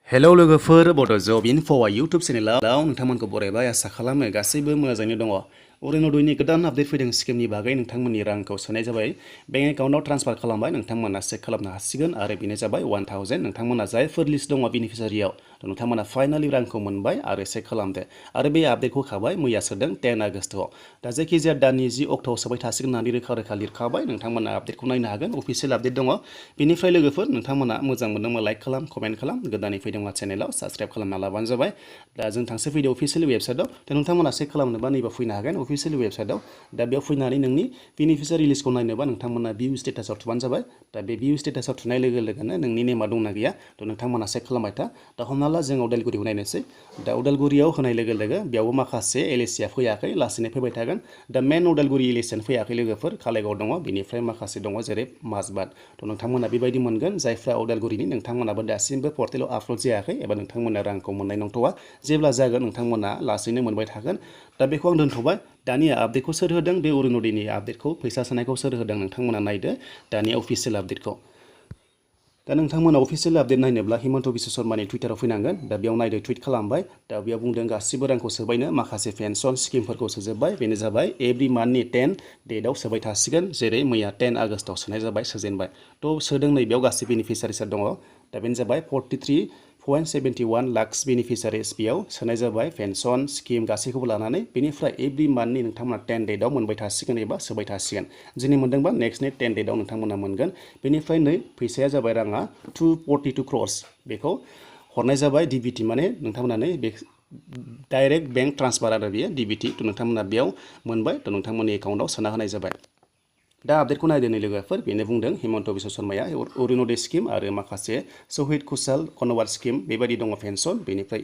Hello लोगोफोर बड' जब इनफ'आ YouTube चेनेलाव नोंथांमोनखौ बरायबाय आसा खालामो गासैबो मोजाङैनो दङ। अरुनदयनि गोदान आपडेट फैदों स्किमनि बागै नोंथांमोननि रांखौ सोनाय जाबाय बेंक एकाउन्टआव ट्रान्सफार खालामबाय नोंथांमोना चेक खालामनो हासिगोन आरो बेनो जाबाय 1000 नोंथांमोना जायफोर लिस्ट दङ बेनिफिसारियाव नोंथांमोना फाइनालि रांखौ मोनबाय आरो चेक खालामदो आरो बे आपडेटखौ होखाबाय मैया सोदों 10 आगस्टआव दा जायखिजाया दाननि 10 अक्ट'आव सोबाय थासिगोन होननानै रोखा रोखा लिरखाबाय नोंथांमोना आपडेटखौ नायनो हागोन अफिसियेल आपडेट दङ बेनिफ्राय लोगोफोर नोंथांमोना मोजां मोनदोंबा लाइक खालाम कमेन्ट खालाम गोदानै फैदोंबा चेनेलाव साबस्क्राइब खालामना लाबानो जाबाय दा जों थांसै फैदो अफिसियेल वेबसाइटआव दा नोंथांमोना चेक खालामनोबा नैबा फैनो हागोन अफिसियेल वेबसाइटआव दा बेयाव फैनानै नोंनि बेनिफिसियारि लिस्टखौ नायनोबा नोंथांमोना भिउ स्टेटासआव थुबानो जाबाय दा बे भिउ स्टेटासआव थुनाय लोगो लोगोनो नोंनि नेमा दंना गैया थ' नोंथांमोना चेक खालामबाय था दा हमना ला जों उदालगुरिखौ नायनोसै दा उदालगुरियाव होनाय लोगो लोगो बेयावबो माखासे एलएसिया फैयाखै लासैनो फैबाय थागोन दा मेन उदालगुरि एलएसियानो फैयाखै लोगोफोर कालाइगाव दङ बेनिफ्राय माखासे दङ जेरै माजबाद थ' नोंथांमोना बेबायदि मोनगोन जायफ्रा उदालगुरिनि नोंथांमोनाबो दासिमबो पर्टेलाव आपल'ड जायाखै एबा नोंथांमोना रांखौ मोननाय नंथ'वा जेब्ला जागोन नोंथांमोना लासैनो मोनबाय थागोन दा बेखौ आं दोनथ'बाय दानिया आपडेटखौ सोर होदों बे अरुनदयनि आपडेटखौ फैसा सोनायखौ सोर होदों नोंथांमोना नायदो दानिया अफिसियेल आपडेटखौ दा नोंथांमोना अफिसियेल आपडेट नायनोब्ला हिमन्त बिश्व शर्मानि टुइटाराव फैनांगोन दा बेयाव नायदो टुइट खालामबाय दा बेयाव बुंदों गासिबो रांखौ सोबायनो माखासे पेन्सन स्किमफोरखौ सोजोब्बाय बेनो जाबाय एभ्रि मान्थनि 10 डेटआव सोबाय थासिगोन जेरै मैया 10 आगस्टआव सोनाय जाबाय सोजेनबाय थ' सोदों नैबेयाव गासै बेनिफिसियारिसफोर दङ दा बेनो जाबाय 43.71 लाख बेनिफिसियारिस बेयाव सोनाय जाबाय पेन्सन स्किम गासैखौबो लानानै बेनिफ्राय एभ्रि मान्थनि नोंथांमोना 10 डेटआव मोनबाय थासिगोन एबा सोबाय थासिगोन दिनै मोनदोंबा नेक्स्टनि 10 डेटआव नोंथांमोना मोनगोन बेनिफ्राय नै फैसाया जाबाय राङा 242 क्र'र्स बेखौ हरनाय जाबाय डिबिटि माने नोंथांमोना नै बे डाइरेक्ट बेंक ट्रान्सफार आरो बेयो डिबिटि थ' नोंथांमोना बेयाव मोनबाय थ' नोंथांमोननि एकाउन्टआव सोना होनाय जाबाय दा आपडेटखौ नायदो नै लोगोफोर बेनो बुंदों हिमन्त बिश्व शर्माया अरुनदय स्किम आरो माखासे शहीद कुशाल कनवार स्किम बेबायदि दङ पेन्सन बेनिफ्राय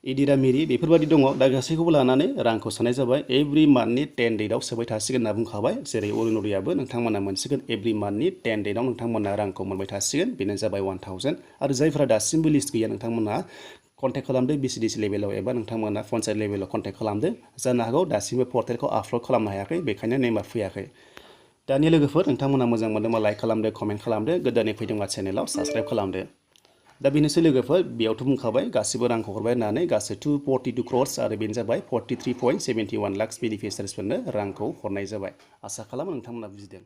इदिरा मिरि बेफोरबायदि दङ दा गासैखौबो लानानै रांखौ सोनाय जाबाय एभ्रि मान्थनि 10 डेटआव सोबाय थासिगोन होनना बुंखाबाय जेरै अरुनदयाबो नोंथांमोना मोनसिगोन एभ्रि मान्थनि 10 डेटआव नोंथांमोना रांखौ मोनबाय थासिगोन बेनो जाबाय 1000 आरो जायफोरा दासिमबो लिस्ट गैया नोंथांमोना कन्टेक्ट खालामदो बिसिडिसि लेभेलाव एबा नोंथांमोना पन्सायत लेभेलाव कन्टेक्ट खालामदो जानो हागौ दासिमबो पर्टेलखौ आपल'ड खालामनो हायाखै बेखायनो नेम्बार फैयाखै दानि लोगोफोर नोंथांमोना मोजां मोनदोंबा लाइक खालामदो कमेन्ट खालामदो गोदानै फैदोंबा चेनेलाव साबस्क्राइब खालामदो दा बेनोसै लोगोफोर बेयावथ' बुंखाबाय गासिबो रांखौ हरबाय होननानै गासै 242 क्र'र्स आरो बेनो जाबाय 43.71 लाख बेनिफिसियारिसफोरनो रांखौ हरनाय जाबाय आसा खालामो नोंथांमोना बुजिदों